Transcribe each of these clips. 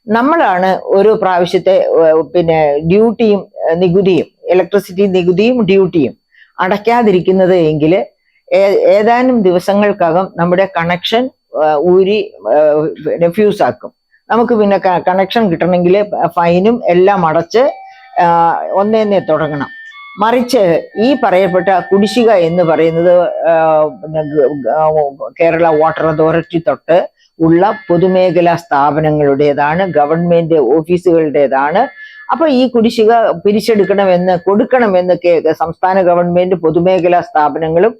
നമ്മളാണ് ഓരോ പ്രാവശ്യത്തെ പിന്നെ ഡ്യൂട്ടിയും നികുതിയും ഇലക്ട്രിസിറ്റി നികുതിയും ഡ്യൂട്ടിയും അടയ്ക്കാതിരിക്കുന്നത് എങ്കിൽ ഏതാനും ദിവസങ്ങൾക്കകം നമ്മുടെ കണക്ഷൻ ഊരി റിഫ്യൂസ് ആക്കും. നമുക്ക് പിന്നെ കണക്ഷൻ കിട്ടണമെങ്കിൽ ഫൈനും എല്ലാം അടച്ച് ഒന്നേന്നെ തുടങ്ങണം. മറിച്ച് ഈ പറയപ്പെട്ട കുടിശ്ശിക എന്ന് പറയുന്നത് കേരള വാട്ടർ അതോറിറ്റി തൊട്ട് ഉള്ള പൊതുമേഖലാ സ്ഥാപനങ്ങളുടേതാണ്, ഗവൺമെന്റ് ഓഫീസുകളുടേതാണ്. അപ്പൊ ഈ കുടിശ്ശിക കൊടുക്കണമെന്ന് സംസ്ഥാന ഗവൺമെന്റ് പൊതുമേഖലാ സ്ഥാപനങ്ങളും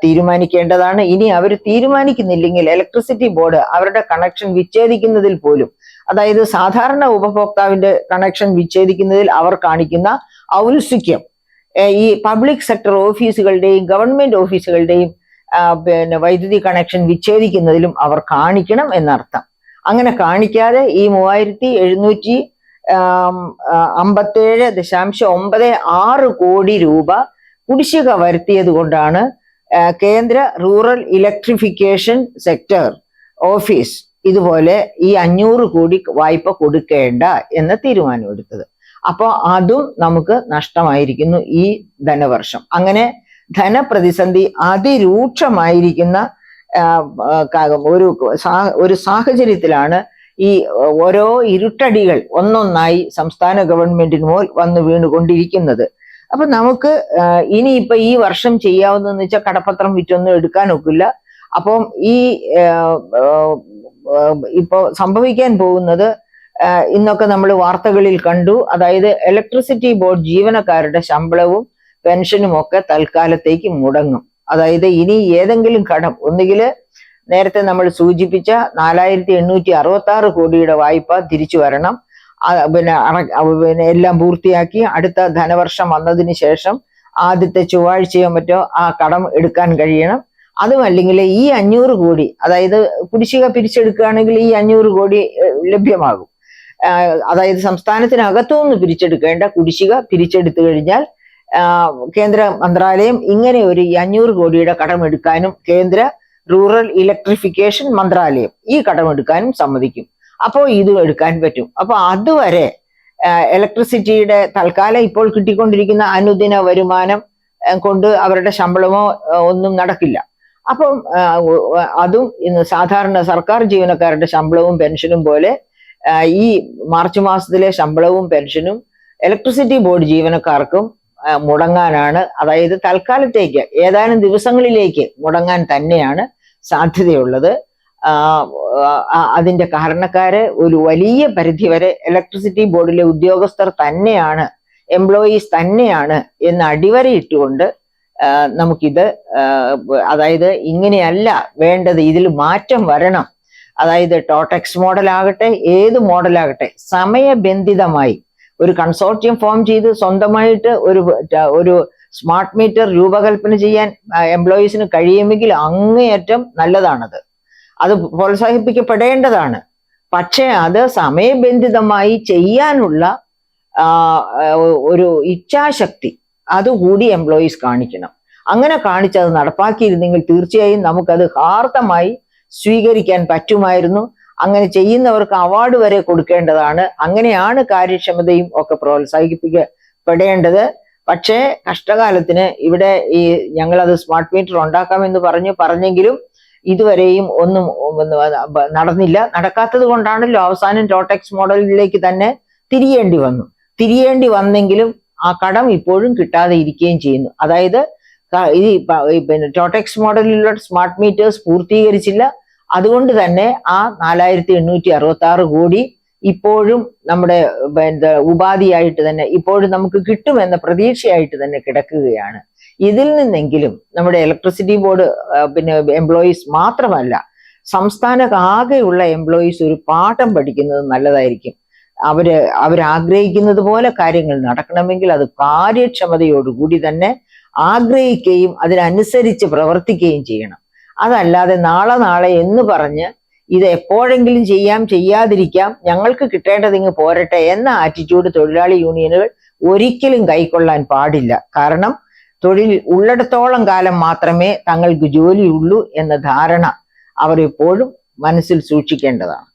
തീരുമാനിക്കേണ്ടതാണ്. ഇനി അവർ തീരുമാനിക്കുന്നില്ലെങ്കിൽ ഇലക്ട്രിസിറ്റി ബോർഡ് അവരുടെ കണക്ഷൻ വിച്ഛേദിക്കുന്നതിൽ പോലും, അതായത് സാധാരണ ഉപഭോക്താവിന്റെ കണക്ഷൻ വിച്ഛേദിക്കുന്നതിൽ അവർ കാണിക്കുന്ന ഔത്സുക്യം ഈ പബ്ലിക് സെക്ടർ ഓഫീസുകളുടെയും ഗവൺമെന്റ് ഓഫീസുകളുടെയും പിന്നെ വൈദ്യുതി കണക്ഷൻ വിച്ഛേദിക്കുന്നതിലും അവർ കാണിക്കണം എന്നർത്ഥം. അങ്ങനെ കാണിക്കാതെ ഈ 3757.96 കോടി രൂപ കുടിശ്ശിക വരുത്തിയത് കൊണ്ടാണ് കേന്ദ്ര റൂറൽ ഇലക്ട്രിഫിക്കേഷൻ സെക്ടർ ഓഫീസ് ഇതുപോലെ ഈ 500 കോടി വായ്പ കൊടുക്കേണ്ട എന്ന തീരുമാനമെടുത്തത്. അപ്പോൾ അതും നമുക്ക് നഷ്ടമായിരിക്കുന്നു ഈ ധനവർഷം. അങ്ങനെ ധനപ്രതിസന്ധി അതിരൂക്ഷമായിരിക്കുന്ന ഒരു സാഹചര്യത്തിലാണ് ഈ ഓരോ ഇരുട്ടടികൾ ഒന്നൊന്നായി സംസ്ഥാന ഗവൺമെന്റിന് മേൽ വന്നു വീണുകൊണ്ടിരിക്കുന്നത്. അപ്പൊ നമുക്ക് ഇനിയിപ്പൊ ഈ വർഷം ചെയ്യാവുന്നതെന്ന് വെച്ചാൽ കടപ്പത്രം വിറ്റൊന്നും എടുക്കാനൊക്കില്ല. അപ്പം ഈ ഇപ്പോ സംഭവിക്കാൻ പോകുന്നത് ഇന്നൊക്കെ നമ്മൾ വാർത്തകളിൽ കണ്ടു. അതായത് ഇലക്ട്രിസിറ്റി ബോർഡ് ജീവനക്കാരുടെ ശമ്പളവും പെൻഷനും ഒക്കെ തൽക്കാലത്തേക്ക് മുടങ്ങും. അതായത് ഇനി ഏതെങ്കിലും കടം, ഒന്നുകിൽ നേരത്തെ നമ്മൾ സൂചിപ്പിച്ച 4866 കോടിയുടെ വായ്പ തിരിച്ചു വരണം, പിന്നെ എല്ലാം പൂർത്തിയാക്കി അടുത്ത ധനവർഷം വന്നതിന് ശേഷം ആദ്യത്തെ ചൊവ്വാഴ്ചയോ മറ്റോ ആ കടം എടുക്കാൻ കഴിയണം. അതുമല്ലെങ്കിൽ ഈ 500 കോടി, അതായത് കുടിശ്ശിക പിരിച്ചെടുക്കുകയാണെങ്കിൽ ഈ 500 കോടി ലഭ്യമാകും. അതായത് സംസ്ഥാനത്തിനകത്തുനിന്ന് പിരിച്ചെടുക്കേണ്ട കുടിശ്ശിക പിരിച്ചെടുത്തു കഴിഞ്ഞാൽ കേന്ദ്ര മന്ത്രാലയം ഇങ്ങനെ ഒരു 500 കോടിയുടെ കടമെടുക്കാനും കേന്ദ്ര റൂറൽ ഇലക്ട്രിഫിക്കേഷൻ മന്ത്രാലയം ഈ കടമെടുക്കാനും സമ്മതിക്കും. അപ്പോൾ ഇത് എടുക്കാൻ പറ്റും. അപ്പൊ അതുവരെ ഇലക്ട്രിസിറ്റിയുടെ തൽക്കാലം ഇപ്പോൾ കിട്ടിക്കൊണ്ടിരിക്കുന്ന അനുദിന വരുമാനം കൊണ്ട് അവരുടെ ശമ്പളമോ ഒന്നും നടക്കില്ല. അപ്പം അതും ഇന്ന് സാധാരണ സർക്കാർ ജീവനക്കാരുടെ ശമ്പളവും പെൻഷനും പോലെ ഈ മാർച്ച് മാസത്തിലെ ശമ്പളവും പെൻഷനും ഇലക്ട്രിസിറ്റി ബോർഡ് ജീവനക്കാർക്കും മുടങ്ങാനാണ്, അതായത് തൽക്കാലത്തേക്ക് ഏതാനും ദിവസങ്ങളിലേക്ക് മുടങ്ങാൻ തന്നെയാണ് സാധ്യതയുള്ളത്. അതിന്റെ കാരണക്കാര് ഒരു വലിയ പരിധിവരെ ഇലക്ട്രിസിറ്റി ബോർഡിലെ ഉദ്യോഗസ്ഥർ തന്നെയാണ്, എംപ്ലോയീസ് തന്നെയാണ് എന്ന് അടിവരയിട്ടുകൊണ്ട് നമുക്കിത്, അതായത് ഇങ്ങനെയല്ല വേണ്ടത്, ഇതിൽ മാറ്റം വരണം. അതായത് ടോട്ടക്സ് മോഡലാകട്ടെ ഏത് മോഡലാകട്ടെ സമയബന്ധിതമായി ഒരു കൺസോർഷ്യം ഫോം ചെയ്ത് സ്വന്തമായിട്ട് ഒരു സ്മാർട്ട് മീറ്റർ രൂപകൽപ്പന ചെയ്യാൻ എംപ്ലോയീസിന് കഴിയുമെങ്കിൽ അങ്ങേയറ്റം നല്ലതാണത്. അത് പ്രോത്സാഹിപ്പിക്കപ്പെടേണ്ടതാണ്. പക്ഷേ അത് സമയബന്ധിതമായി ചെയ്യാനുള്ള ഒരു ഇച്ഛാശക്തി അതുകൂടി എംപ്ലോയീസ് കാണിക്കണം. അങ്ങനെ കാണിച്ചത് നടപ്പാക്കിയിരുന്നെങ്കിൽ തീർച്ചയായും നമുക്കത് ഹാർദമായി സ്വീകരിക്കാൻ പറ്റുമായിരുന്നു. അങ്ങനെ ചെയ്യുന്നവർക്ക് അവാർഡ് വരെ കൊടുക്കേണ്ടതാണ്. അങ്ങനെയാണ് കാര്യക്ഷമതയും ഒക്കെ പ്രോത്സാഹിപ്പിക്കപ്പെടേണ്ടത്. പക്ഷേ കഷ്ടകാലത്തിന് ഇവിടെ ഈ ഞങ്ങളത് സ്മാർട്ട് മീറ്റർ ഉണ്ടാക്കാമെന്ന് പറഞ്ഞെങ്കിലും ഇതുവരെയും ഒന്നും നടന്നില്ല. നടക്കാത്തത് കൊണ്ടാണല്ലോ അവസാനം ടോട്ടക്സ് മോഡലിലേക്ക് തന്നെ തിരിയേണ്ടി വന്നെങ്കിലും ആ കടം ഇപ്പോഴും കിട്ടാതെ ഇരിക്കുകയും ചെയ്യുന്നു. അതായത് ഈ പിന്നെ ടോട്ടക്സ് മോഡലിലുള്ള സ്മാർട്ട് മീറ്റേഴ്സ് പൂർത്തീകരിച്ചില്ല. അതുകൊണ്ട് തന്നെ ആ 4866 കോടി ഇപ്പോഴും നമ്മുടെ ഉപാധിയായിട്ട് തന്നെ ഇപ്പോഴും നമുക്ക് കിട്ടുമെന്ന പ്രതീക്ഷയായിട്ട് തന്നെ കിടക്കുകയാണ്. ഇതിൽ നിന്നെങ്കിലും നമ്മുടെ ഇലക്ട്രിസിറ്റി ബോർഡ് പിന്നെ എംപ്ലോയീസ് മാത്രമല്ല സംസ്ഥാനത്താകെയുള്ള എംപ്ലോയീസ് ഒരു പാഠം പഠിക്കുന്നത് നല്ലതായിരിക്കും. അവരാഗ്രഹിക്കുന്നത് പോലെ കാര്യങ്ങൾ നടക്കണമെങ്കിൽ അത് കാര്യക്ഷമതയോടുകൂടി തന്നെ ആഗ്രഹിക്കുകയും അതിനനുസരിച്ച് പ്രവർത്തിക്കുകയും ചെയ്യണം. അതല്ലാതെ നാളെ എന്ന് പറഞ്ഞ് ഇത് എപ്പോഴെങ്കിലും ചെയ്യാതിരിക്കാം, ഞങ്ങൾക്ക് കിട്ടേണ്ടത് ഇങ്ങ് പോരട്ടെ എന്ന ആറ്റിറ്റ്യൂഡ് തൊഴിലാളി യൂണിയനുകൾ ഒരിക്കലും കൈക്കൊള്ളാൻ പാടില്ല. കാരണം തൊഴിൽ ഉള്ളിടത്തോളം കാലം മാത്രമേ തങ്ങൾക്ക് ജോലിയുള്ളൂ എന്ന ധാരണ അവർ എപ്പോഴും മനസ്സിൽ സൂക്ഷിക്കേണ്ടതാണ്.